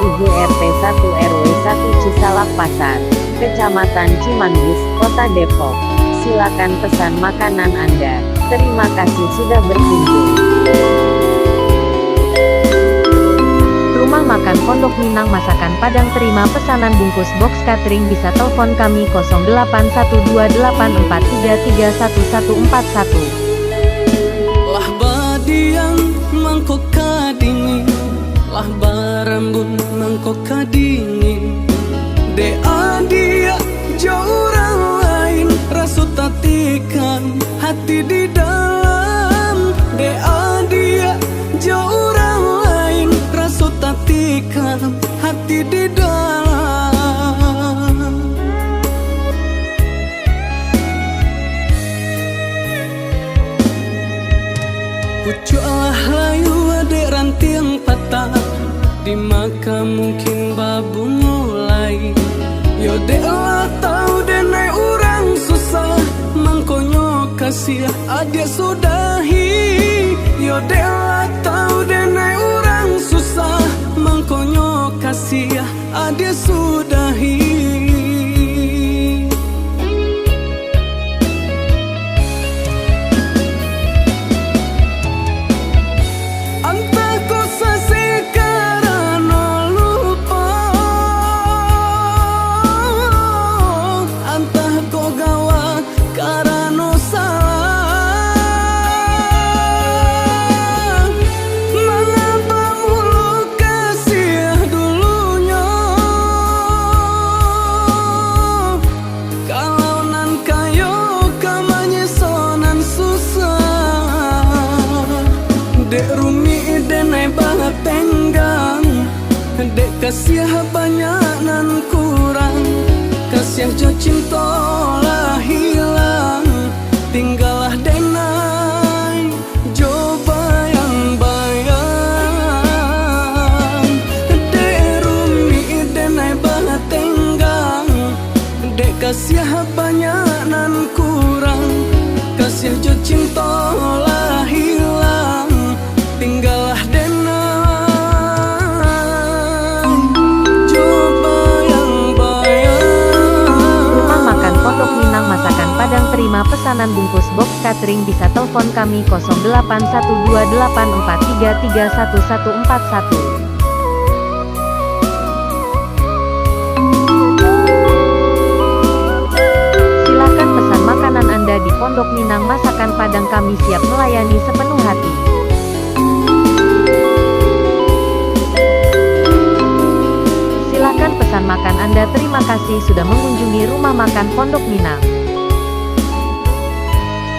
Ibu RT 1 RW 1 Cisalak Pasar, Kecamatan Cimanggis, Kota Depok. Silakan pesan makanan Anda. Terima kasih sudah berkunjung. Rumah Makan Pondok Minang Masakan Padang. Terima pesanan bungkus box catering bisa telepon kami 081284331141. Lah badiang mangkok kadingin, lah barambun mangkok kadingin. De adia jauh orang lain, rasut tatikan hati di dalam. De adia jauh orang lain, rasut tatikan hati di dalam. Pucuklah layu adek ranting patah, di maka mungkin babu mulai. Yo dek lah tau denai orang susah, mangkonyo kasih adik sudahi. Yo dek lah tau denai orang susah, mangkonyo kasih adik sudahi. Dek rumi denai banget tenggang, dek kasih banyak nan kurang, kasih jo cinta lah hilang, tinggallah denai jo bayang-bayang. Dek rumi denai banget tenggang, dek kasih banyak nan kurang, kasih jo cinta lah hilang, tinggallah denai coba yang bayang. Rumah Makan Pondok Minang Masakan Padang. Terima pesanan bungkus box catering bisa telepon kami 081284331141. Silakan pesan makanan Anda di Pondok Minang Masakan Padang. Kami siap melayani sepenuh hati. Silakan pesan makan Anda. Terima kasih sudah mengunjungi Rumah Makan Pondok Minang.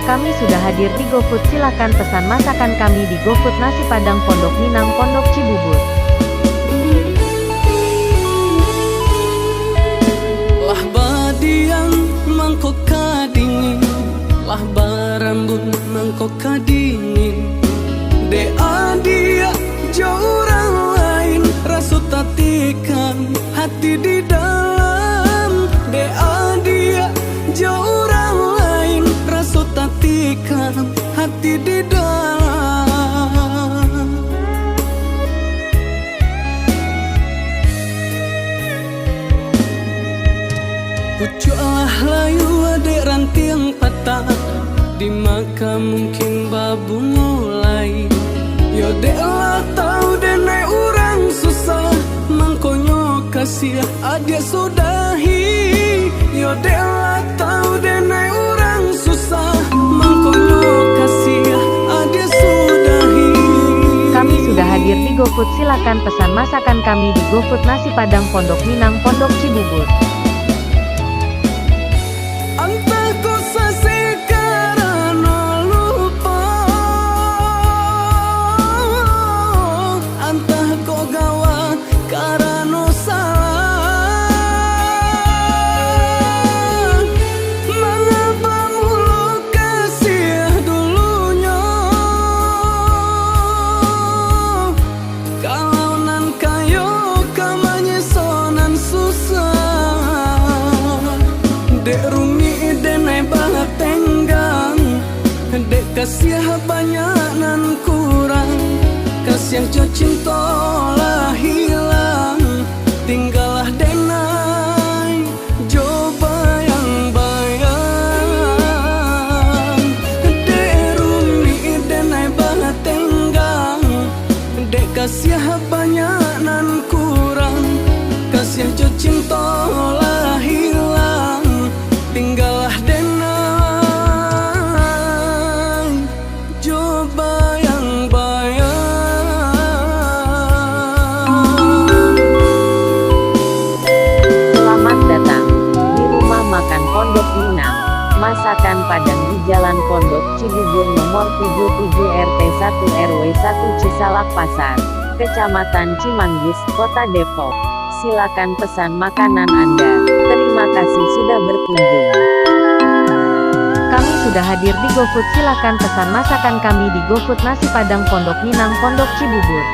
Kami sudah hadir di GoFood. Silakan pesan masakan kami di GoFood. Nasi Padang Pondok Minang, Pondok Cibubur. Lah badiang mangkok kadingin, lah barambun mangkok kadingin. De adia jauh orang lain, rasut tatikan hati di dalam. De adia jauh orang lain, rasut tatikan hati di dalam. Pucuklah layu adek ranting patah, di maka mungkin babu mulai. Yo dek lah tau denai orang susah, mangkonyo kasih adik sudahi. Yo dek lah tau denai orang susah, mangkonyo kasih adik sudahi. Kami sudah hadir di GoFood. Silakan pesan masakan kami di GoFood. Nasi Padang Pondok Minang, Pondok Cibubur. Entah kau sekarang lupa, entah kau gawa karena salah. Mengapa mulu kasih dulunya, kalau nan kayo kamanya sonan susah. Dek rumi denai banget tenggang, dek kasih banyak nan kurang, kasih jo cinta lah hilang, Cibubur nomor 77 RT 1 RW 1 Cisalak Pasar, Kecamatan Cimanggis, Kota Depok. Silakan pesan makanan Anda. Terima kasih sudah berkunjung. Kami sudah hadir di GoFood. Silakan pesan masakan kami di GoFood Nasi Padang Pondok Minang, Pondok Cibubur.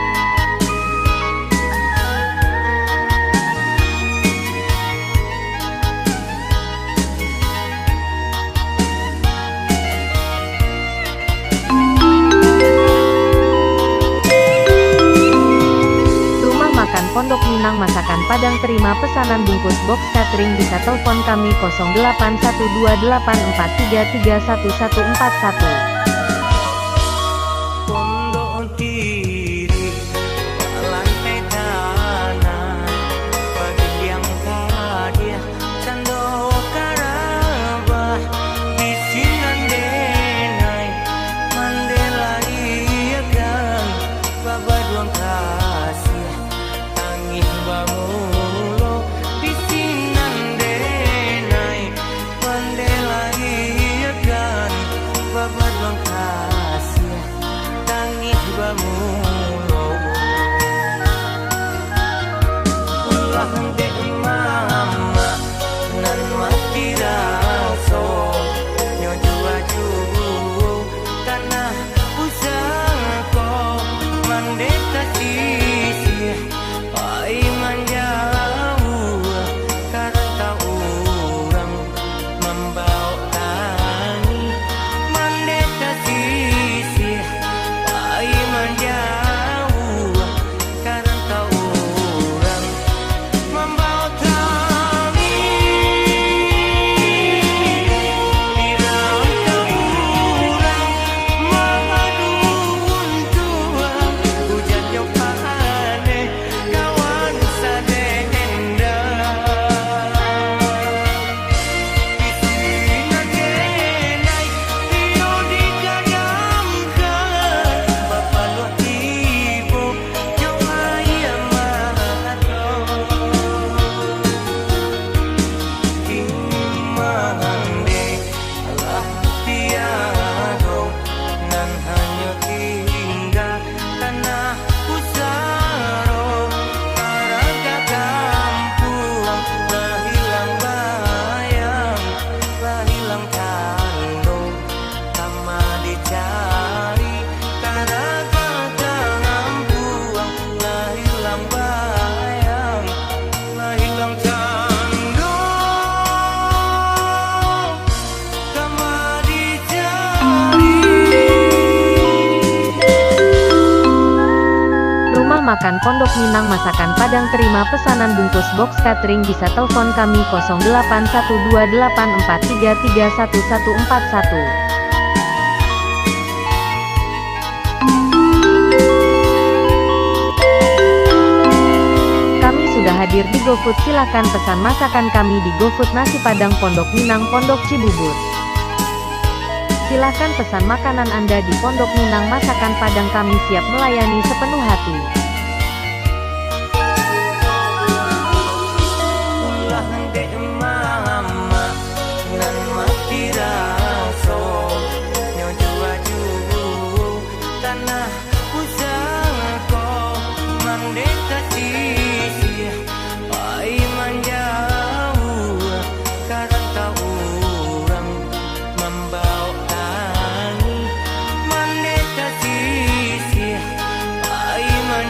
Pondok Minang Masakan Padang. Terima pesanan bungkus box catering bisa telepon kami 081284331141. Pondok diri lantai tanah bagi yang kadia cando karabah di sinan denai mandela iya kan babaduang kasih bamulo pisinan denai mandela iyakan babaduang kasih tangih bamulo ulah de mama nan mati raso nyoju aju tanah pusako mandeta sisih iman jauh karena orang membawa tani mendeta sisih iman jauh karena orang membawa tani dirangka orang mengaduun tuang hujan jopane kawan sadenda pisinan denai iyo digadamkan bapak lo ibu jo ayam mato imande alah tiado nan hanya tinggal tanah pusaro paraga kampung lah hilang bayang lah hilang tando sama dicari paraga kampung lah hilang bayang lah hilang tando sama dicari. Rumah Makan Pondok Minang Masakan Padang. Terima pesanan bungkus box catering bisa telepon kami 081284331141. Kami sudah hadir di GoFood. Silakan pesan masakan kami di GoFood Nasi Padang Pondok Minang, Pondok Cibubur. Silakan pesan makanan Anda di Pondok Minang Masakan Padang. Kami siap melayani sepenuh hati. Ulah de mama nan mati raso nyoju aju tanah pusako mandeta sisih iman jauh karena orang membawa tani mandeta sisih iman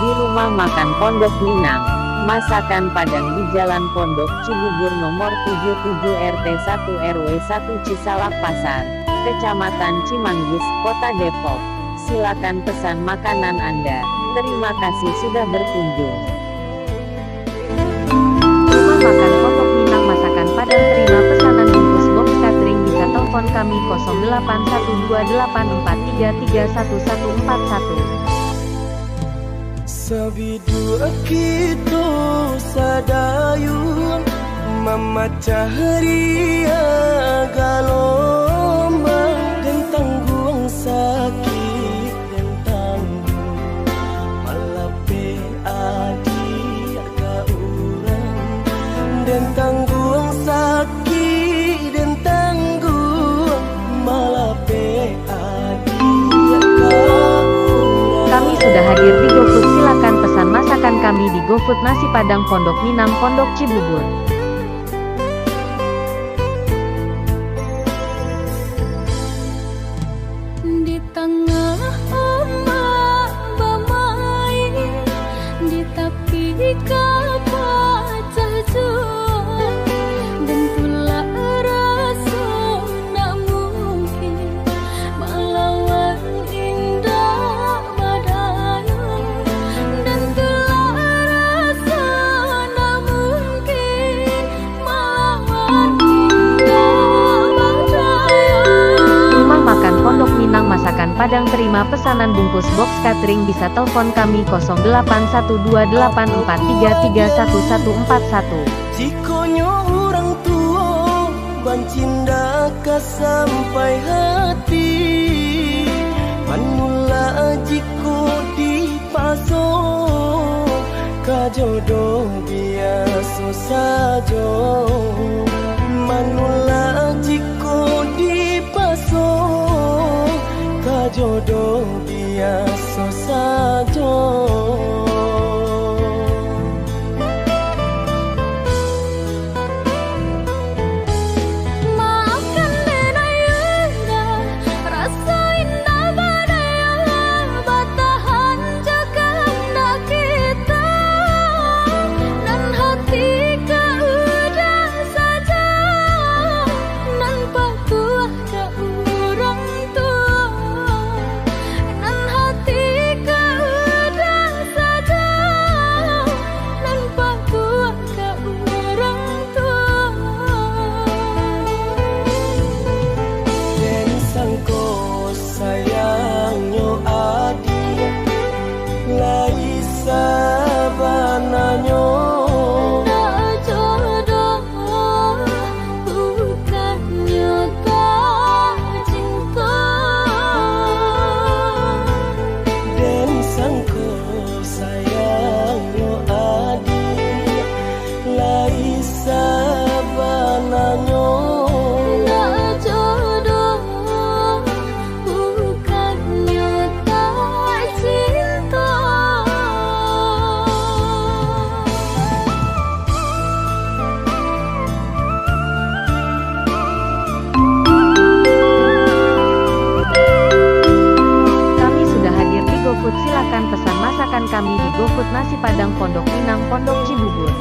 di rumah makan Pondok Minang, Masakan Padang di Jalan Pondok Cibubur nomor 77 RT 1 RW 1 Cisalak Pasar, Kecamatan Cimanggis, Kota Depok. Silakan pesan makanan Anda. Terima kasih sudah berkunjung. Rumah makan Pondok Minang Masakan Padang, terima pesanan bungkus box catering, bisa telepon kami 081284331141. Sabidu kita sadayun memecah ria galombang dan tanggung sakit dan tanggung malape adik ka urang dan tanggung sakit dan tanggung malape adik ka urang. Kami sudah hadir di GoFood, silakan pesan masakan kami di GoFood Nasi Padang Pondok Minang, Pondok Cibubur. Di tengah ombak bermain, di tepi kapal jauh, bentulah rasa nak mungkin melawan indah badai, dan telah rasa nak mungkin melawan indah badai. Rumah makan Pondok Minang Masakan Padang, terima pesanan bungkus box catering, bisa telepon kami 081284331141. Jikonya orang tua bancinda ka sampai hati, manula jiko dipaso ka jodoh biasa saja, manula jiko dipaso ka jodoh biasa saja. Maafkan denayunda, rasa indah badai bertahan jaga hendak kita, dan hati keudah saja, dan patuh ada orang tua, dan hati keudah saja, dan patuh ada orang tua. Dan sangko sayangnya adik laisa bananyo. Tak jodoh bukannya tak cinta. Dan sangko sayangnya adik laisa bananyo. Tak jodoh bukannya tak cinta. Kami sudah hadir di GoFood, silakan pesan masakan kami di GoFood Nasi Padang Pondok Minang, Pondok Cibubur.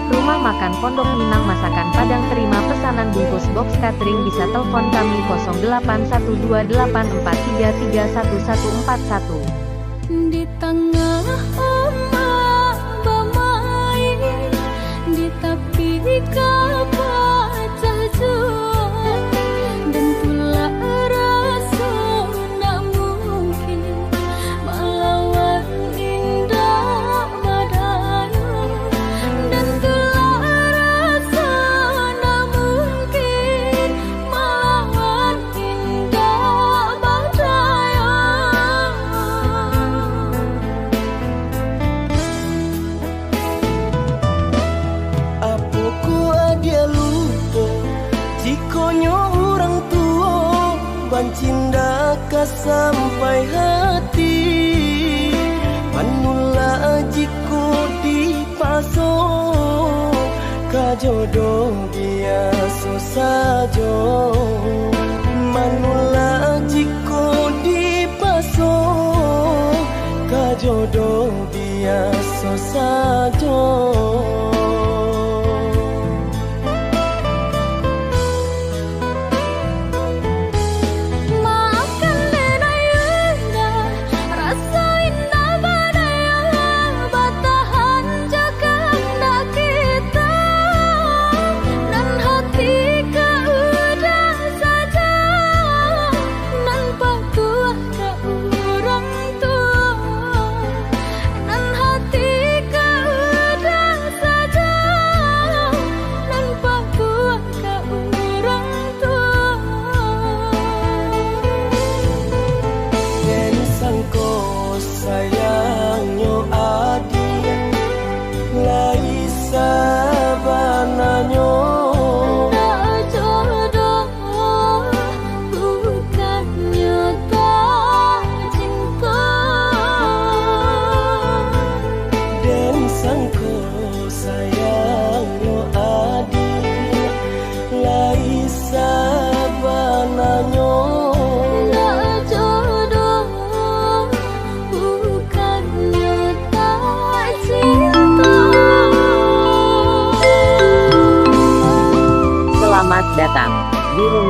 Rumah makan Pondok Minang Masakan Padang, terima pesanan bungkus box catering, bisa telepon kami 081284331141. Di tengah ombak bermain, di tepi kapal jauh, dan pula rasa nak mungkin melawan indah badai, dan telah rasa nak mungkin melawan indah badai. Apoku dia lupa jikonya orang tua bancinda ka sampai hati, manula jiko dipaso ka jodoh biasa saja, manula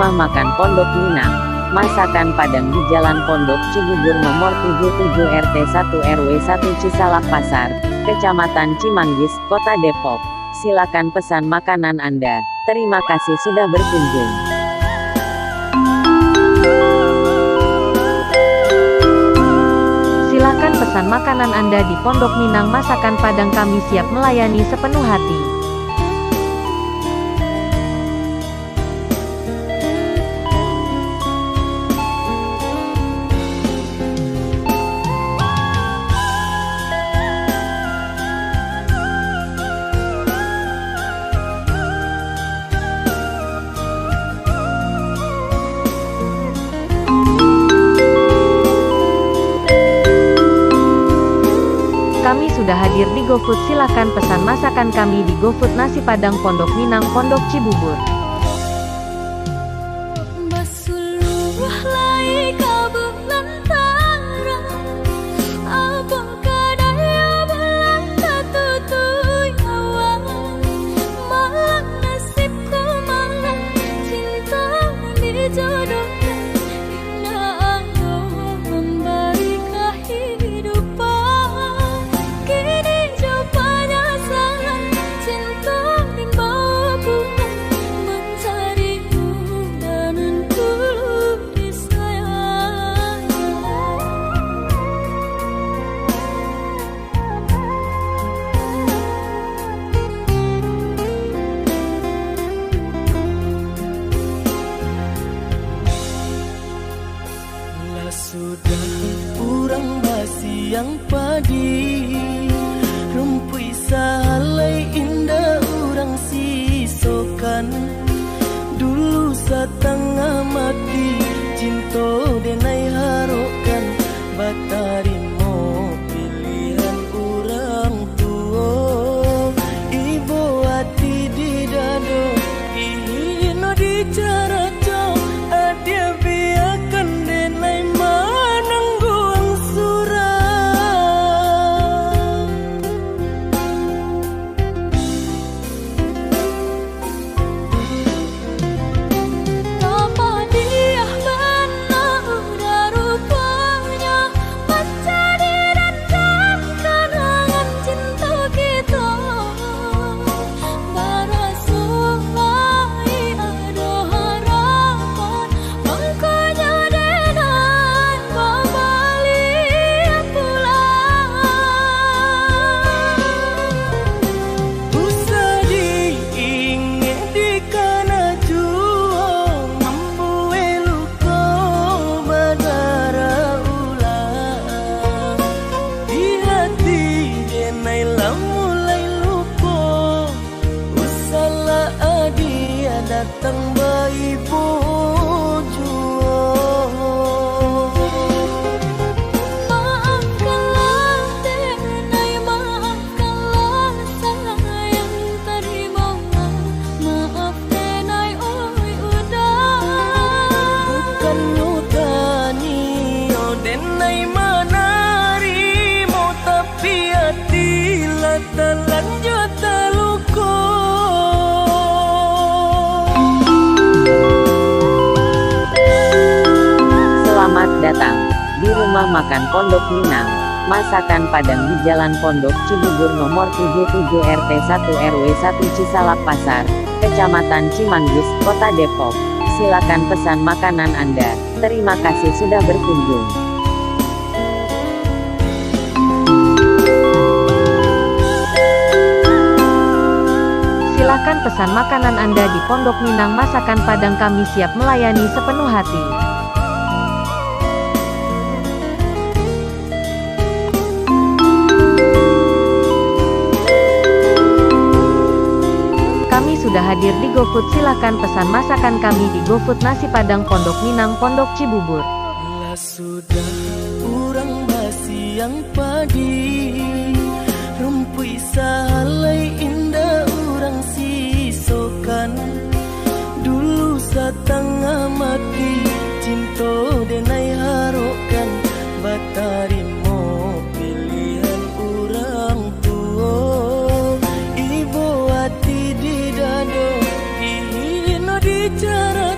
Rumah Makan Pondok Minang, Masakan Padang di Jalan Pondok Cibubur nomor 77 RT 1 RW 1 Cisalak Pasar, Kecamatan Cimanggis, Kota Depok. Silakan pesan makanan Anda. Terima kasih sudah berkunjung. Silakan pesan makanan Anda di Pondok Minang. Masakan Padang, kami siap melayani sepenuh hati. Kami sudah hadir di GoFood. Silakan pesan masakan kami di GoFood Nasi Padang Pondok Minang, Pondok Cibubur. Sudah urang basi yang padi rumpui salai indah urang sisokan dulu satengah mati cinto denai harokan batari mo pilihan urang tua ibu hati di dado ino di cara adia biarkan denai manangguang surang Tapa dia benar udah rupanya mencari dan kenangan cinta kita barasumai ada harapan makanya denai balik pulang usah diingat di kana juang membuai luka badara ulang di hati denai lah mulai lupa usahlah adia datang bayi juang maafkanlah denai maafkanlah sayang terima maaf denai oi udah bukan nutani oh denai manarimo tapi hati lah terlanjut terluka Selamat datang di Rumah Makan Pondok Minang, Masakan Padang di Jalan Pondok Cibubur nomor 77 RT 1 RW 1 Cisalak Pasar, Kecamatan Cimanggis, Kota Depok. Silakan pesan makanan Anda. Terima kasih sudah berkunjung. Silakan pesan makanan Anda di Pondok Minang. Masakan Padang, kami siap melayani sepenuh hati. Kami sudah hadir di GoFood. Silakan pesan masakan kami di GoFood Nasi Padang Pondok Minang, Pondok Cibubur. lah sudah urang basi yang padi rumpui salai indah urang sisokan dulu satengah mati cinto denai harokan batari mo pilihan urang tua ibu hati di dado ino di cara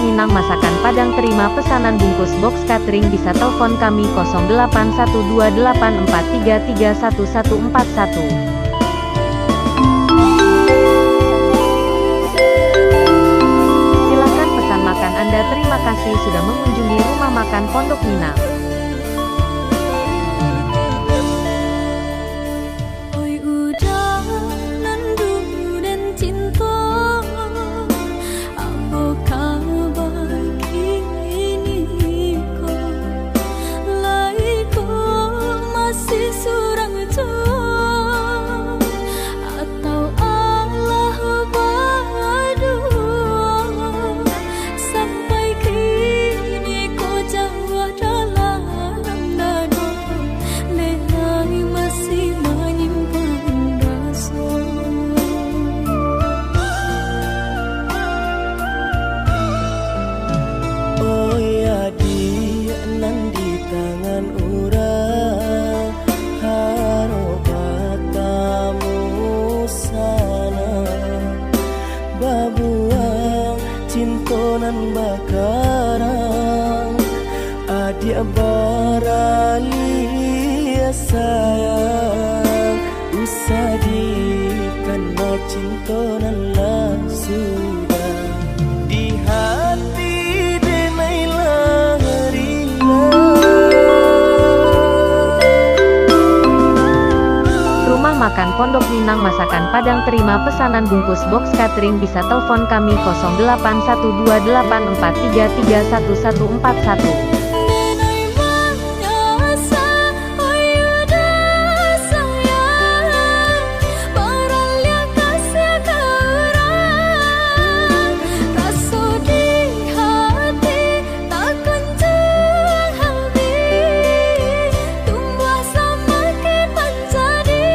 Minang Masakan Padang. Terima pesanan bungkus box catering bisa telepon kami 081284331141. Silakan pesan makan Anda. Terima kasih sudah mengunjungi Rumah Makan Pondok Minang. Ôi udah nandu dan cinta, apa kabar kini kau? Laiku masih surang jauh, atau Allah badu? Sampai kini kau jauh dalam dada, lelai masih menyimpan rasa. Oh ya dia nan di tangan urang harobatamu sana babuang cintonan bakarang adia barali sayang usadi karena cintonan lah sudah di hati denai Rumah Makan Pondok Minang Masakan Padang. Terima pesanan bungkus box catering bisa telepon kami 081284331141. Nenai manyasa, oi udah sayang, barangnya kasih ke orang, rasa di hati tak kunjung habis, tumbuh semakin menjadi.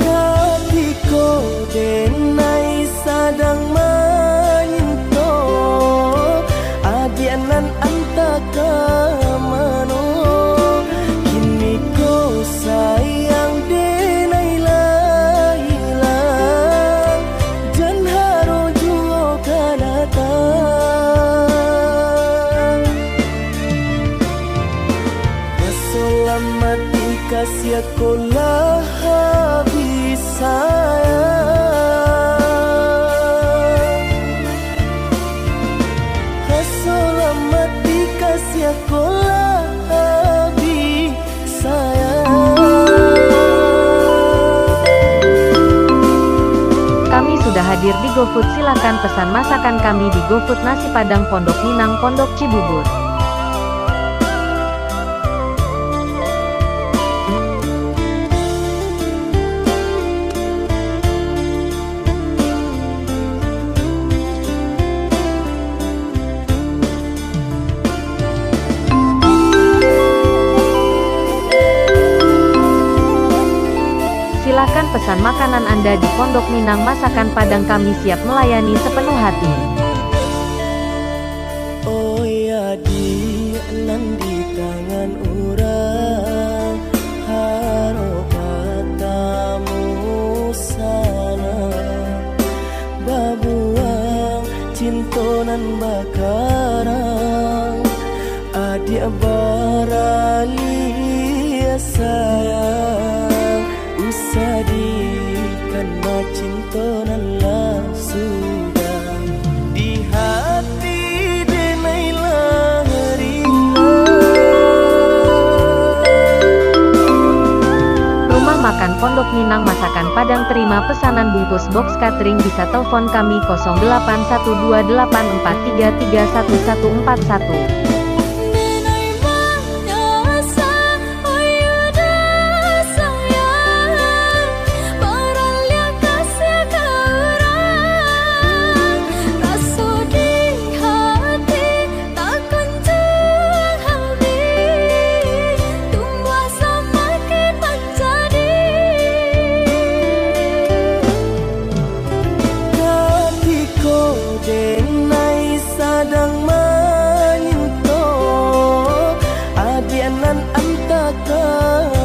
Hatiku denai sadang menyinto adianan antaka mano kini kau sayang denai lah hilang dan haro juo kanatang Keselamati kasih aku lah habis sayang Keselamati kasih aku lah habis sayang Kami sudah hadir di GoFood. Silakan pesan masakan kami di GoFood. Nasi Padang Pondok Minang, Pondok Cibubur. Silakan pesan makanan Anda di Pondok Minang Masakan Padang. Kami siap melayani sepenuh hati. Oh ya dia nan di tangan urang harobatamu sana babuang cintonan bakarang adia barali sayang usadi karena cintonan lah sudah di hati denai lah Rumah Makan Pondok Minang Masakan Padang. Terima pesanan bungkus box catering bisa telepon kami 081284331141. Nenai manyasa, oi udah sayang, barangnya kasih ke orang, rasa di hati tak kunjung habis, tumbuh semakin menjadi. Hatiku denai sadang menyinto adianan antaka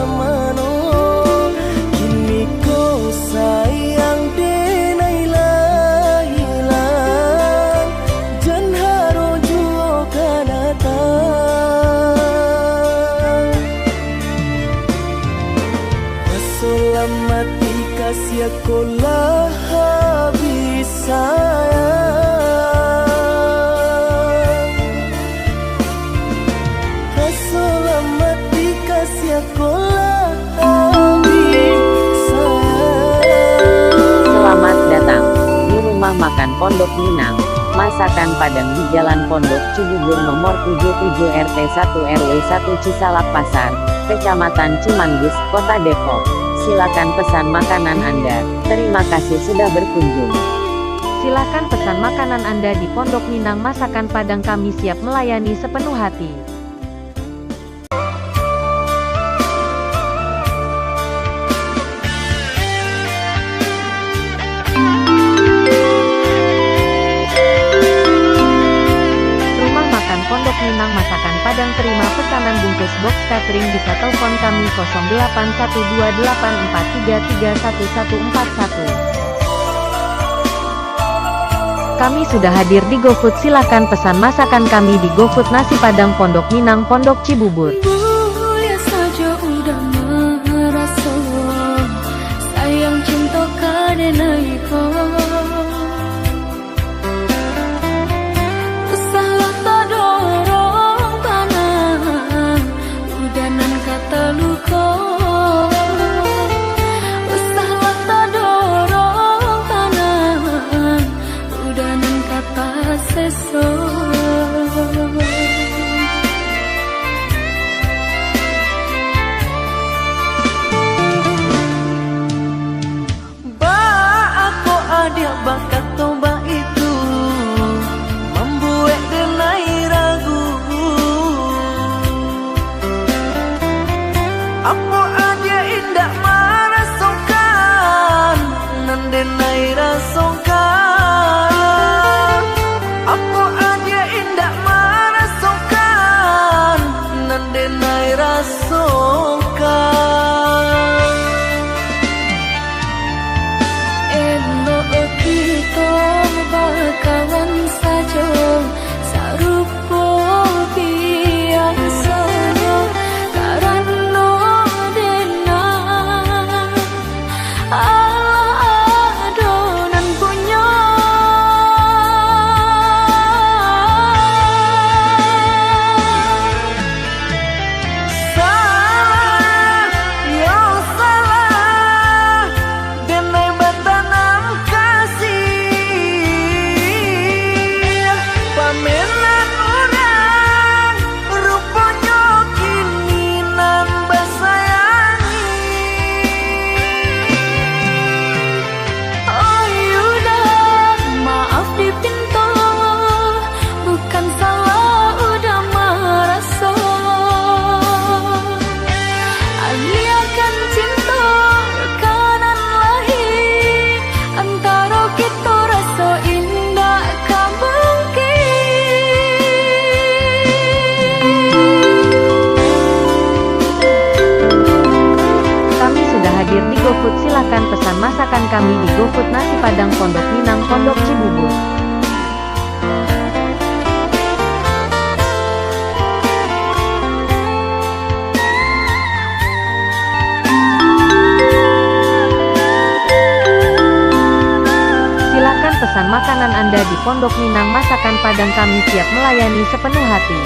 mano kini kau sayang denai lah sekolah habis sayang, selamat dikasih sekolah habis sayang. Selamat datang di rumah makan Pondok Minang. Masakan Padang di Jalan Pondok Cibubur nomor 77 RT 1 RW 1 Cisalak Pasar, Kecamatan Cimanggis, Kota Depok. Silakan pesan makanan Anda. Terima kasih sudah berkunjung. Silakan pesan makanan Anda di Pondok Minang. Masakan Padang kami siap melayani sepenuh hati. Rumah makan Pondok Minang Masakan Padang. Terima pesanan bungkus box catering, bisa telepon kami 081284331141. Kami sudah hadir di GoFood. Silakan pesan masakan kami di GoFood. Nasi Padang Pondok Minang, Pondok Cibubur. Boleh saja udah merasa sayang cinta karena iko. Salah tak dorong tanah, udah nan kata luka. Salah tak dorong tanah, udah nan kata sesok. Bakat toba itu membuat denai ragu. Apa aja indah merasakan nan denai rasakan. Apa aja indah merasakan nan denai rasakan. Kita bakalan saja sarupo biasanya karena denang adonan punya. Salah, yo salah, denai batanam pamenan orang rupanya kini nambah sayangi. Oh yudah, maaf dipinta, bukan salah udah merasa. Ali akan cinta rekanan lahir, antara kita rasa indah kan Kami sudah hadir di GoFood. Silakan pesan masakan kami di GoFood. Nasi Padang Pondok Minang, Pondok Cibubur. Silakan pesan makanan Anda di Pondok Minang. Masakan Padang kami siap melayani sepenuh hati.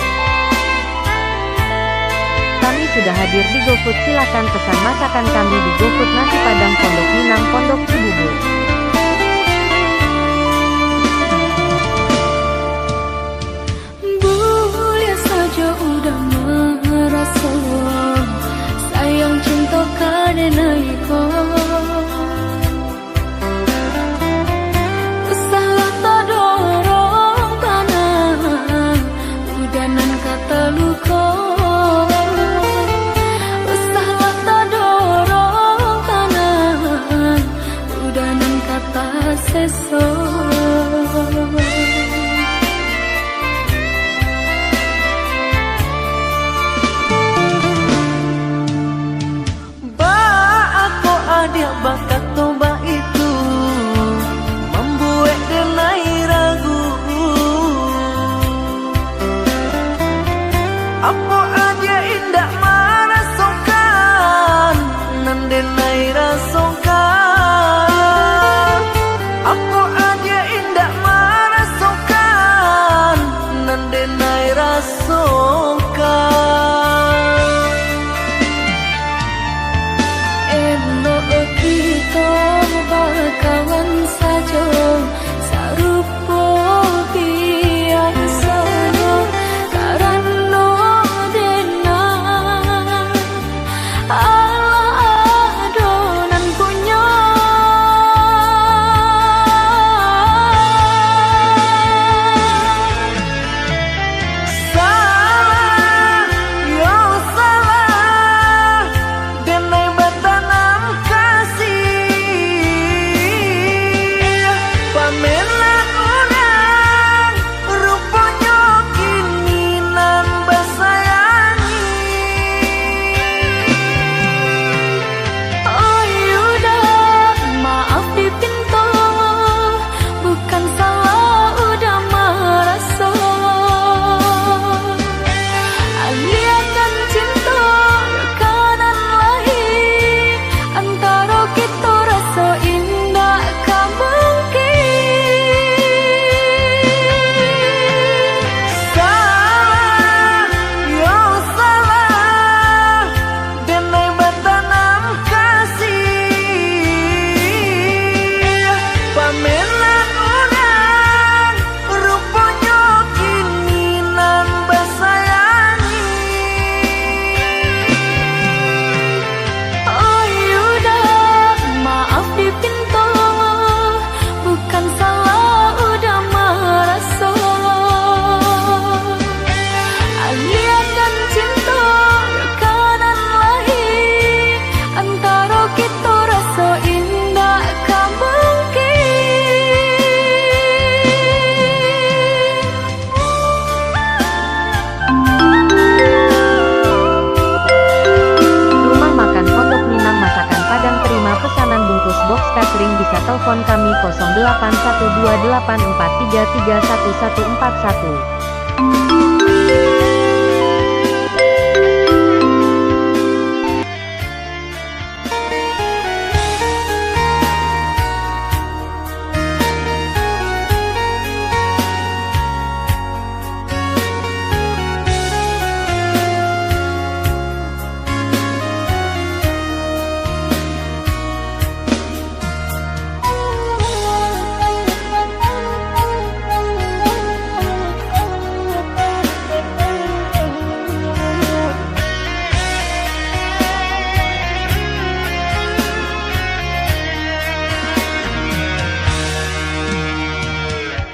Kami sudah hadir di GoFood. Silakan pesan masakan kami di GoFood. Nasi Padang Pondok Minang, Pondok Cibubur. boleh saja udah merasa sayang cinta karena iko. Salah tak dorong tanah, udah nan kata luka. Salah tak dorong tanah, udah nan kata sesok. Bakat toba itu membuat denai ragu. Apa aja indah merasakan nan denai rasakan. 0813331141.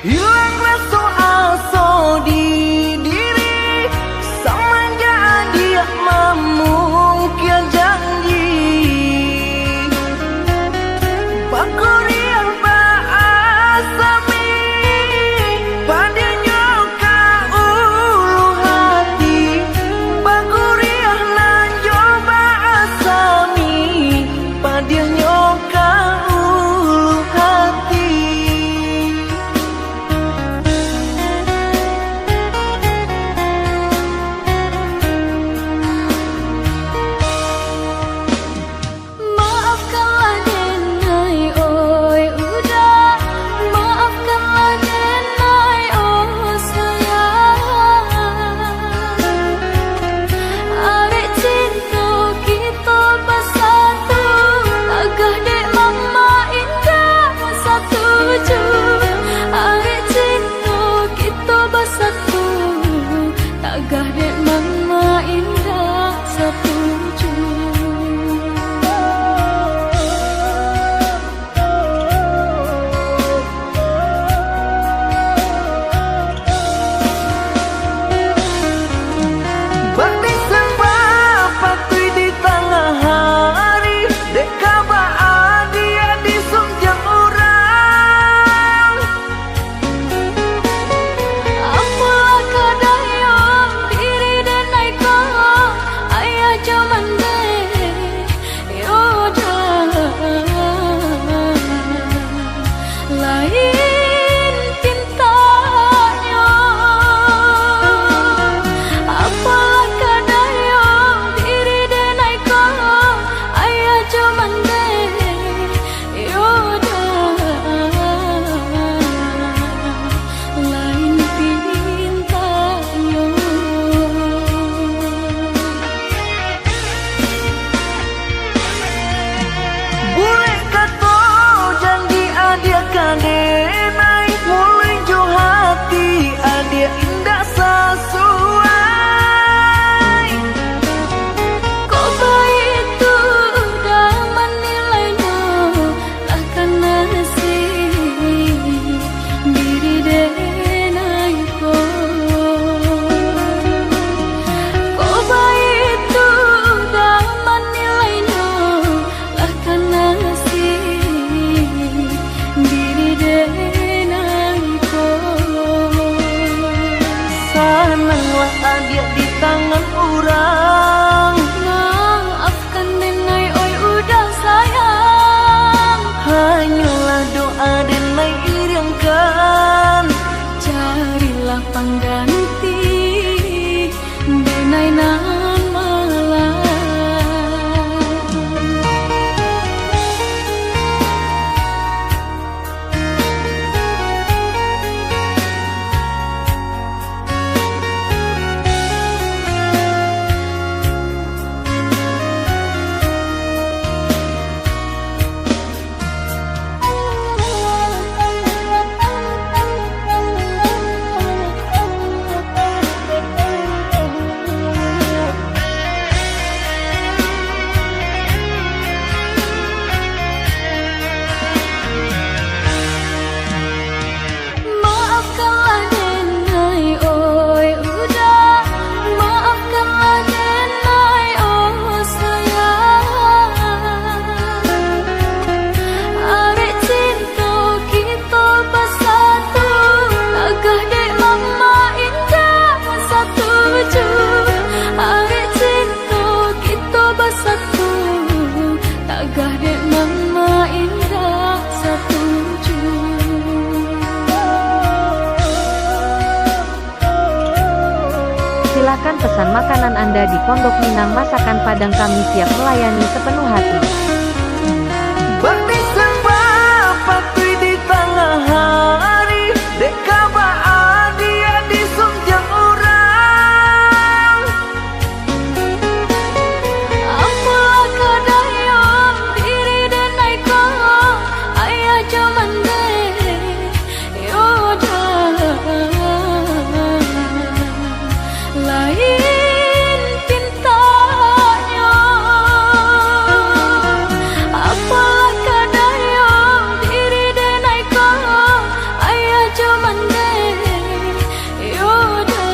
Hilang rasa asa di diri semenjak dia memungkir janji. Bakurian asami padanya ka ulu hati. Bakurian nan coba asami padanya ka ulu hati. Maafkanlah denai oi udah, maafkanlah denai oh sayang. Arek cinta kita bersatu, agak dek mama indah setuju. Arek cinta kita bersatu, agak dek mama indah setuju. Bakti sebab patui di tengah hari dek kabaan dia di sunjang orang. Apalah kadayang diri dan naiko ayah zaman deh yoda lain tintanya. Apalah kadayang diri dan naiko ayah zaman deh yoda lain pintanya. Boleh kata janji adia kadenai mulai jo hati adia indah sesuai. Kok baik itu udah menilainya, lah kan nasib diri denai kok baik itu udah menilainya, lah kan nasib diri denai Sananglah adia di tangan orang. maafkan denai oi udah sayang. Hanyalah doa denai iringkan. Carilah pengganti denai nan malam. silakan pesan makanan Anda di Pondok Minang. Masakan Padang kami siap melayani sepenuh hati. Bakti sembah patui di tengah hari, deka dia di sungjang orang. Apalah kadayang diri dan naiko ayah jaman deh yoda lain pintanya. Apalah kadayang diri dan naiko ayah jaman deh yoda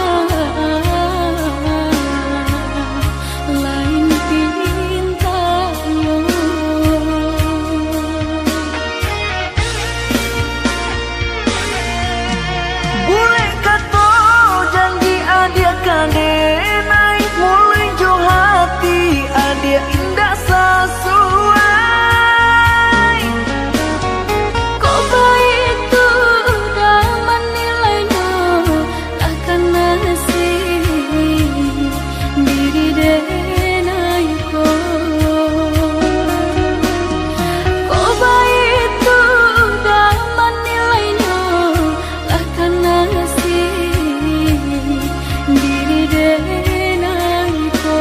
lain pintanya. Boleh kata janji adia kade naik mulai jo hati adia indah sesuai. Kok baik itu udah menilainya lah karena diri denaiko. Kok baik itu udah menilainya lah karena diri denaiko.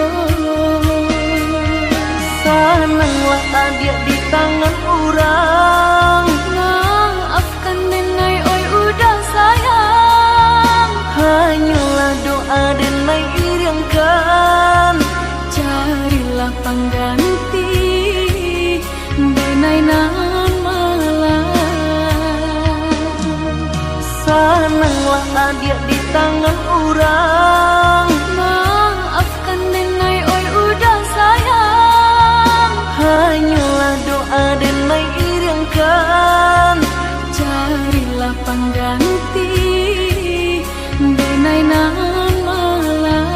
Sananglah adia di tangan orang, Maafkan denai oi udah sayang. hanyalah doa dan naik iriangkan. Carilah pengganti denai nan malam. Sananglah adia di tangan orang, Maafkan denai oi udah sayang. hanyalah doa dan naik iriangkan. Carilah pengganti denai nan malam.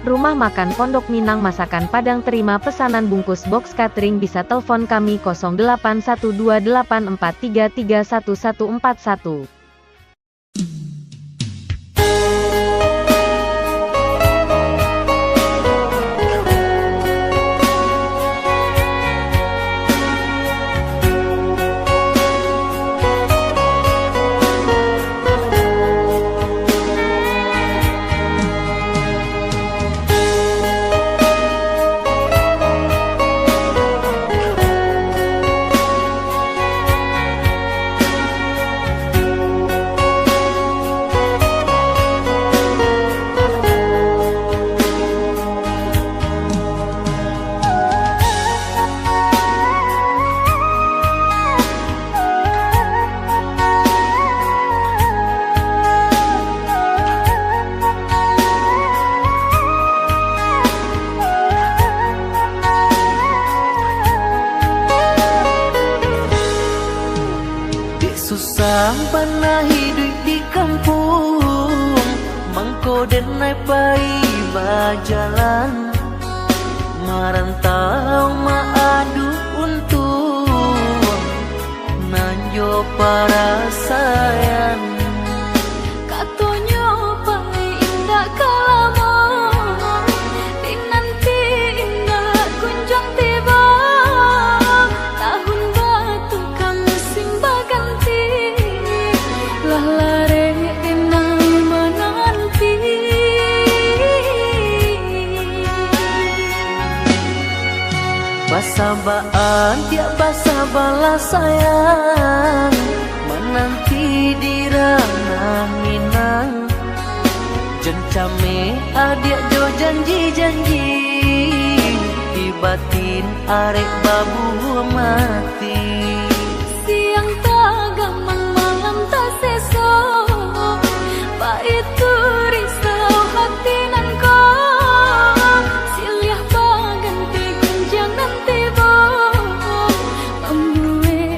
Rumah Makan Pondok Minang Masakan Padang. Terima pesanan bungkus box catering bisa telepon kami 081284331141. Susah pernah hidup di kampung, mangko denai pai bajalan, merantau maadu untung, nanjo para sayang. Katonyo pai indah kalamo, dinanti indah kunjung tiba. Tahun batu kami simba ganti, lah lare enai menanti. Basabaan tiap basa balas sayang, menanti di ranah Minang. Jencame adik jo janji-janji, di batin arek babu mati. Siang tak gamang malam tak seso, pak itu risau hati nan ko. Siliah baganti gunjang nanti bo, pembue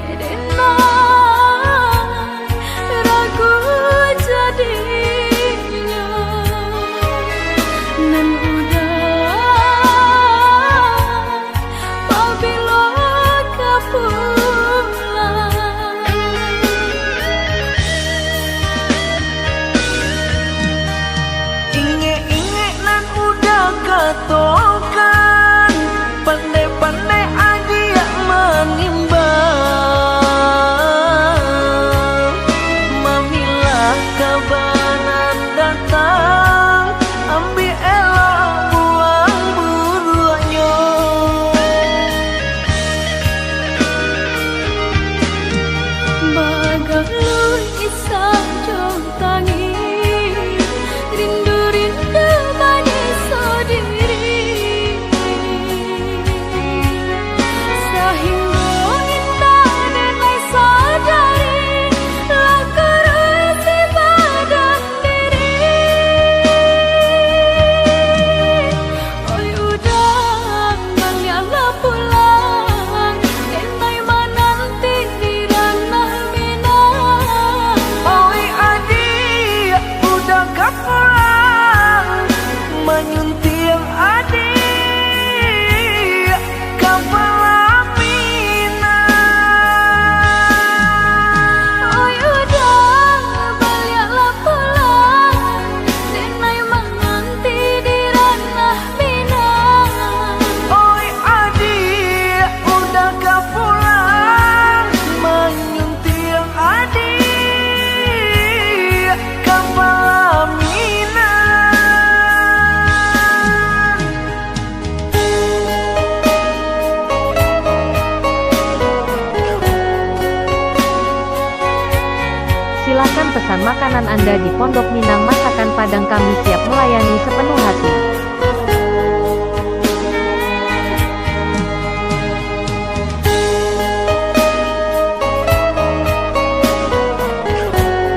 makanan Anda di Pondok Minang Masakan Padang. Kami siap melayani sepenuh hati.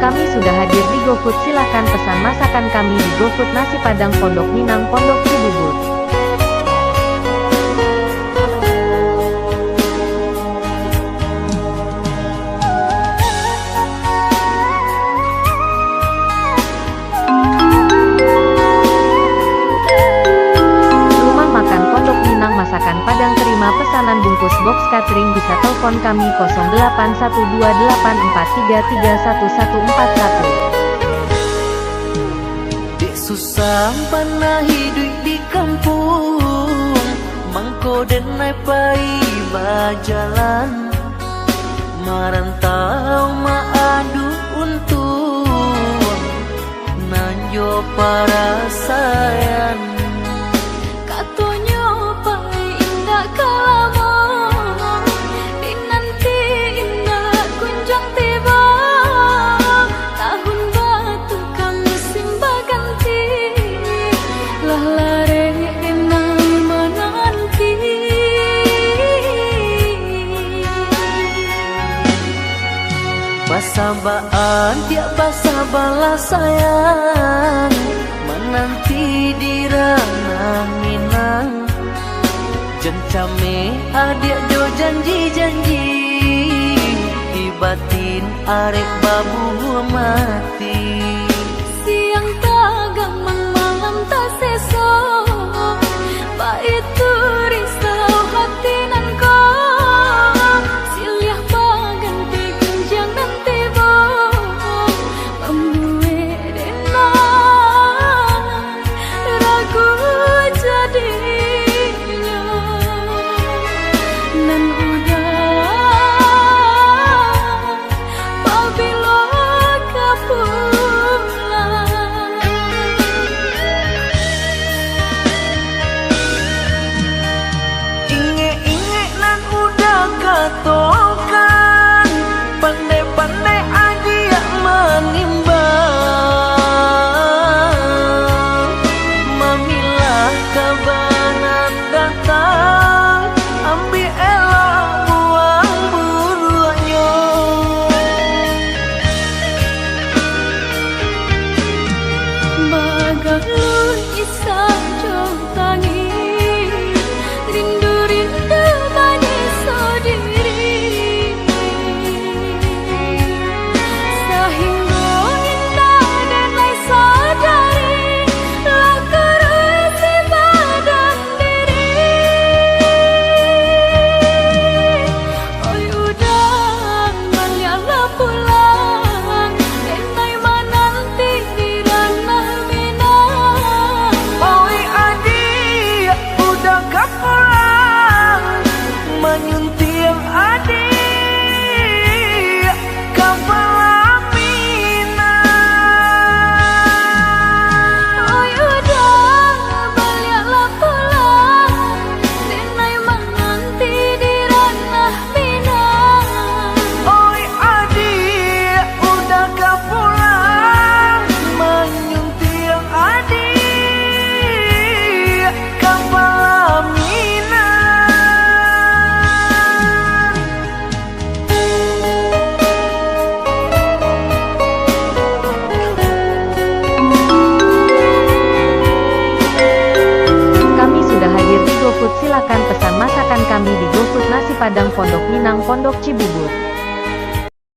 Kami sudah hadir di GoFood. Silakan pesan masakan kami di GoFood Nasi Padang Pondok Minang, Pondok Cibubur. Rumah Makan Pondok Minang Masakan Padang. Terima pesanan bungkus box catering, bisa telepon kami 081284331141. Dek susah panah hidup di kampung, mangko denai pai bajalan, marantau maadu untung, nanjo para sayang. Katonyo pai indah kalamong, dinanti indah kunjung tiba. Tahun batu kami simba ganti, lah lare denai menanti. Basabaan tiap basa balas sayang, menanti di ranah Minang. Jencame adik jo janji-janji, di batin arek babu mati. Siang tak gamang malam tak sesok, itu risau hati nan kau. Siliah baganti kunjang nanti bo, membuat denai ragu jadinya. Nan udah pabilo kapulang. Inge-inge nan udah katokan, pandai-pandai adia menimbang. Mamilah kabanan datang, ambil elok buang buruannya. Bagalun isah jauh tangi, rindu-rindu manis sendiri. Sehingga indah dan lai sadari, lah kerusi badan diri. Oi udang balialah pulang, denai menanti di ranah Minang. Oi adik, udah kapulang, menyunting adik, kapal Minang. Oi udang balialah pulang, denai menanti di ranah Minang. Oi adik, udah kapulang, menyunting adik, kapal Minang. Kami sudah hadir di GoFood. Silakan pesan masakan kami di GoFood Nasi Padang Pondok Minang, Pondok Cibubur.